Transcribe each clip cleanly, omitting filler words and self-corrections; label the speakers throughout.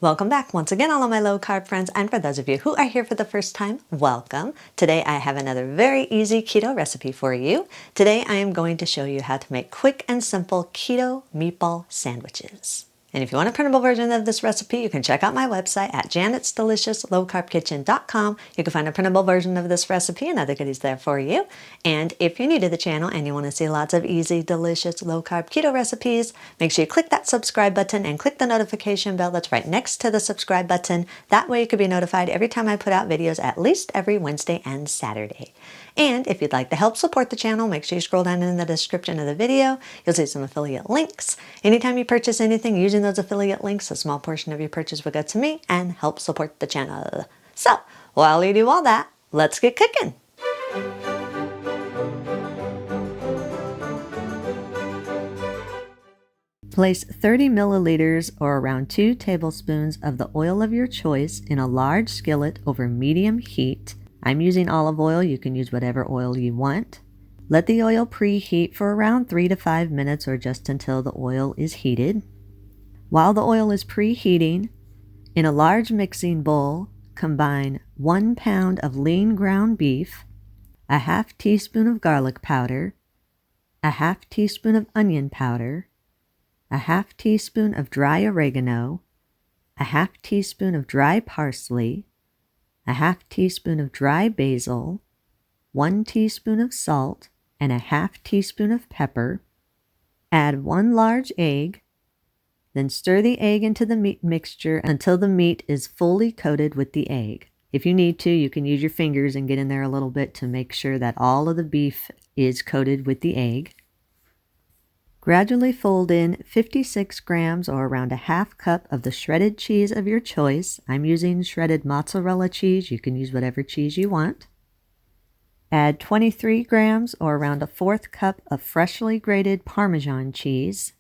Speaker 1: Welcome back once again, all of my low carb friends, and for those of you who are here for the first time, welcome. Today I have another very easy keto recipe for you. Today I am going to show you how to make quick and simple keto meatball sandwiches. And if you want a printable version of this recipe, you can check out my website at janet'sdeliciouslowcarbkitchen.com. You can find a printable version of this recipe and other goodies there for you. And if you're new to the channel and you want to see lots of easy, delicious, low-carb keto recipes, make sure you click that subscribe button and click the notification bell that's right next to the subscribe button. That way you can be notified every time I put out videos, at least every Wednesday and Saturday. And if you'd like to help support the channel, make sure you scroll down in the description of the video. You'll see some affiliate links. Anytime you purchase anything using those affiliate links, a small portion of your purchase will go to me and help support the channel. So, while you do all that, let's get cooking. Place 30 milliliters or around 2 tablespoons of the oil of your choice in a large skillet over medium heat. I'm using olive oil. You can use whatever oil you want. Let the oil preheat for around 3 to 5 minutes or just until the oil is heated. While the oil is preheating, in a large mixing bowl, combine 1 pound of lean ground beef, a half teaspoon of garlic powder, a half teaspoon of onion powder, a half teaspoon of dry oregano, a half teaspoon of dry parsley, a half teaspoon of dry basil, 1 teaspoon of salt, and a half teaspoon of pepper. Add 1 large egg, then stir the egg into the meat mixture until the meat is fully coated with the egg. If you need to, you can use your fingers and get in there a little bit to make sure that all of the beef is coated with the egg. Gradually fold in 56 grams or around a half cup of the shredded cheese of your choice. I'm using shredded mozzarella cheese. You can use whatever cheese you want. Add 23 grams or around a 1/4 cup of freshly grated Parmesan cheese.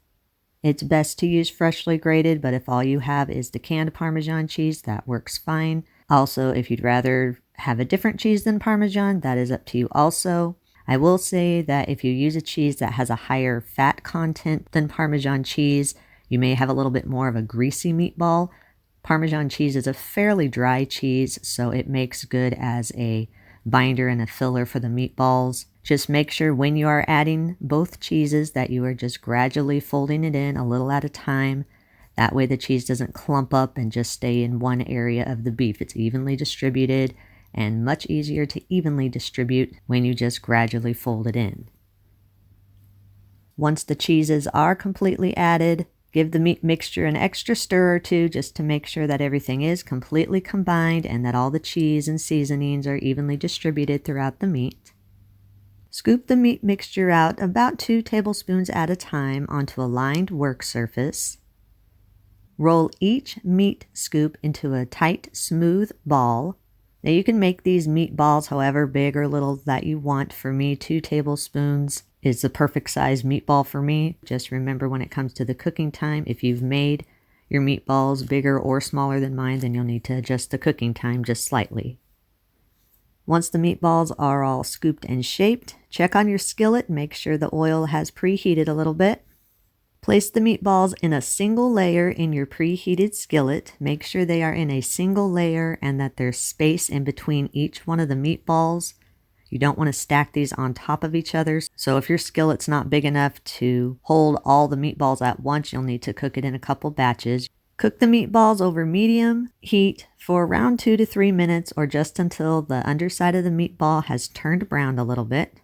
Speaker 1: It's best to use freshly grated, but if all you have is the canned Parmesan cheese, that works fine. Also, if you'd rather have a different cheese than Parmesan, that is up to you also. I will say that if you use a cheese that has a higher fat content than Parmesan cheese, you may have a little bit more of a greasy meatball. Parmesan cheese is a fairly dry cheese, so it makes good as a binder and a filler for the meatballs. Just make sure when you are adding both cheeses that you are just gradually folding it in a little at a time. That way the cheese doesn't clump up and just stay in one area of the beef. It's evenly distributed and much easier to evenly distribute when you just gradually fold it in. Once the cheeses are completely added, give the meat mixture an extra stir or two just to make sure that everything is completely combined and that all the cheese and seasonings are evenly distributed throughout the meat. Scoop the meat mixture out about 2 tablespoons at a time onto a lined work surface. Roll each meat scoop into a tight, smooth ball. Now you can make these meatballs however big or little that you want. For me, 2 tablespoons is the perfect size meatball for me. Just remember when it comes to the cooking time, if you've made your meatballs bigger or smaller than mine, then you'll need to adjust the cooking time just slightly. Once the meatballs are all scooped and shaped, check on your skillet, make sure the oil has preheated a little bit. Place the meatballs in a single layer in your preheated skillet. Make sure they are in a single layer and that there's space in between each one of the meatballs. You don't want to stack these on top of each other. So if your skillet's not big enough to hold all the meatballs at once, you'll need to cook it in a couple batches. Cook the meatballs over medium heat for around 2 to 3 minutes or just until the underside of the meatball has turned brown a little bit.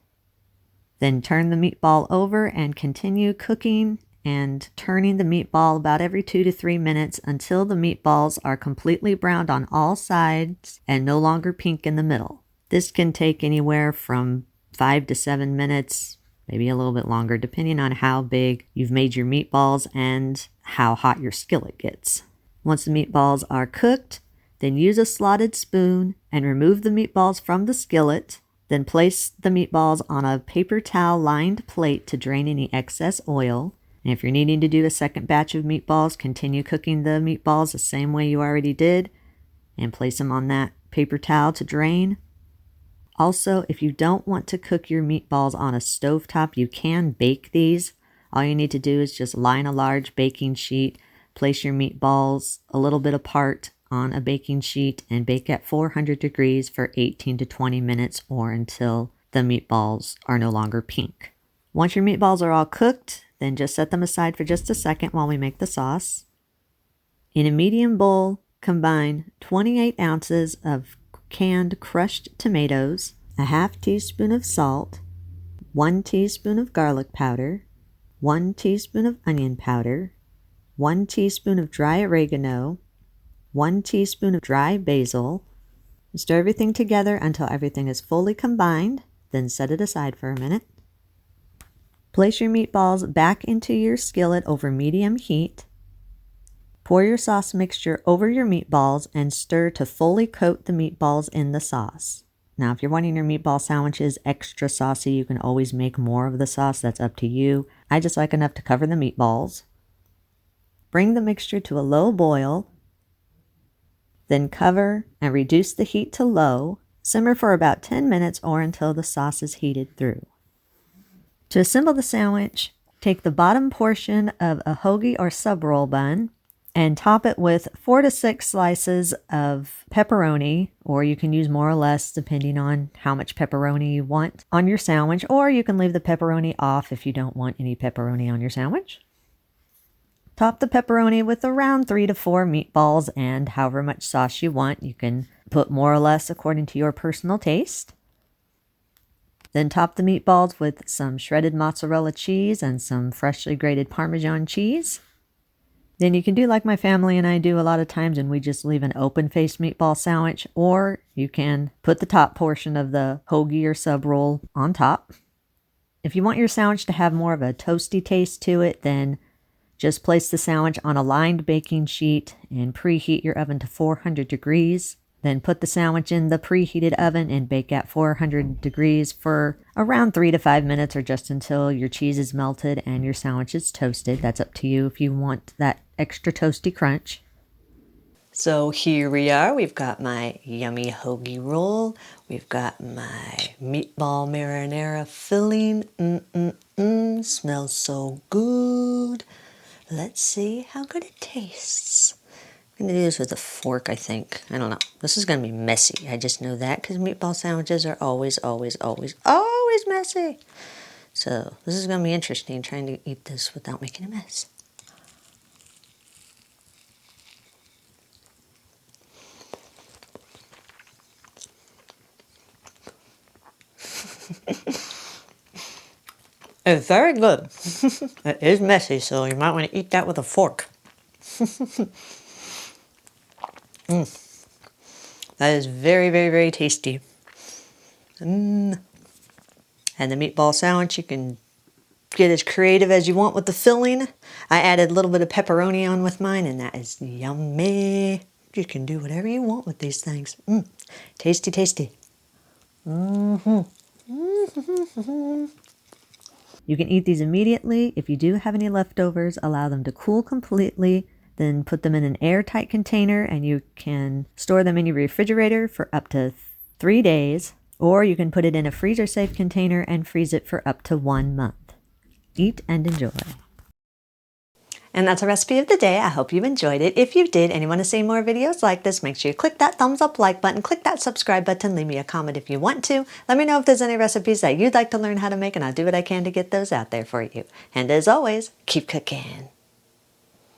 Speaker 1: Then turn the meatball over and continue cooking and turning the meatball about every 2 to 3 minutes until the meatballs are completely browned on all sides and no longer pink in the middle. This can take anywhere from 5 to 7 minutes, maybe a little bit longer, depending on how big you've made your meatballs and how hot your skillet gets. Once the meatballs are cooked, then use a slotted spoon and remove the meatballs from the skillet. Then place the meatballs on a paper towel lined plate to drain any excess oil. And if you're needing to do a second batch of meatballs, continue cooking the meatballs the same way you already did and place them on that paper towel to drain. Also, if you don't want to cook your meatballs on a stovetop, you can bake these. All you need to do is just line a large baking sheet, Place your meatballs a little bit apart on a baking sheet and bake at 400 degrees for 18 to 20 minutes or until the meatballs are no longer pink. Once your meatballs are all cooked, then just set them aside for just a second while we make the sauce. In a medium bowl, combine 28 ounces of canned crushed tomatoes, a half teaspoon of salt, 1 teaspoon of garlic powder, 1 teaspoon of onion powder, 1 teaspoon of dry oregano, 1 teaspoon of dry basil. Stir everything together until everything is fully combined, then set it aside for a minute. Place your meatballs back into your skillet over medium heat. Pour your sauce mixture over your meatballs and stir to fully coat the meatballs in the sauce. Now, if you're wanting your meatball sandwiches extra saucy, you can always make more of the sauce. That's up to you. I just like enough to cover the meatballs. Bring the mixture to a low boil, then cover and reduce the heat to low. Simmer for about 10 minutes or until the sauce is heated through. To assemble the sandwich, take the bottom portion of a hoagie or sub roll bun and top it with 4 to 6 slices of pepperoni, or you can use more or less depending on how much pepperoni you want on your sandwich, or you can leave the pepperoni off if you don't want any pepperoni on your sandwich. Top the pepperoni with around 3 to 4 meatballs and however much sauce you want. You can put more or less according to your personal taste. Then top the meatballs with some shredded mozzarella cheese and some freshly grated Parmesan cheese. Then you can do like my family and I do a lot of times, and we just leave an open-faced meatball sandwich, or you can put the top portion of the hoagie or sub roll on top. If you want your sandwich to have more of a toasty taste to it, then just place the sandwich on a lined baking sheet and preheat your oven to 400 degrees. Then put the sandwich in the preheated oven and bake at 400 degrees for around 3 to 5 minutes, or just until your cheese is melted and your sandwich is toasted. That's up to you if you want that extra toasty crunch. So here we are. We've got my yummy hoagie roll. We've got my meatball marinara filling. Smells so good. Let's see how good it tastes. I'm going to do this with a fork, I think. I don't know. This is going to be messy. I just know that because meatball sandwiches are always messy. So this is going to be interesting, trying to eat this without making a mess. It's very good. It is messy, so you might want to eat that with a fork. That is very tasty. And the meatball sandwich, you can get as creative as you want with the filling. I added a little bit of pepperoni on with mine, and that is yummy. You can do whatever you want with these things. Tasty. You can eat these immediately. If you do have any leftovers, allow them to cool completely. Then put them in an airtight container, and you can store them in your refrigerator for up to 3 days. Or you can put it in a freezer-safe container and freeze it for up to 1 month. Eat and enjoy. And that's a recipe of the day. I hope you enjoyed it. If you did and you want to see more videos like this, make sure you click that thumbs up like button, click that subscribe button, leave me a comment if you want to. Let me know if there's any recipes that you'd like to learn how to make, and I'll do what I can to get those out there for you. And as always, keep cooking.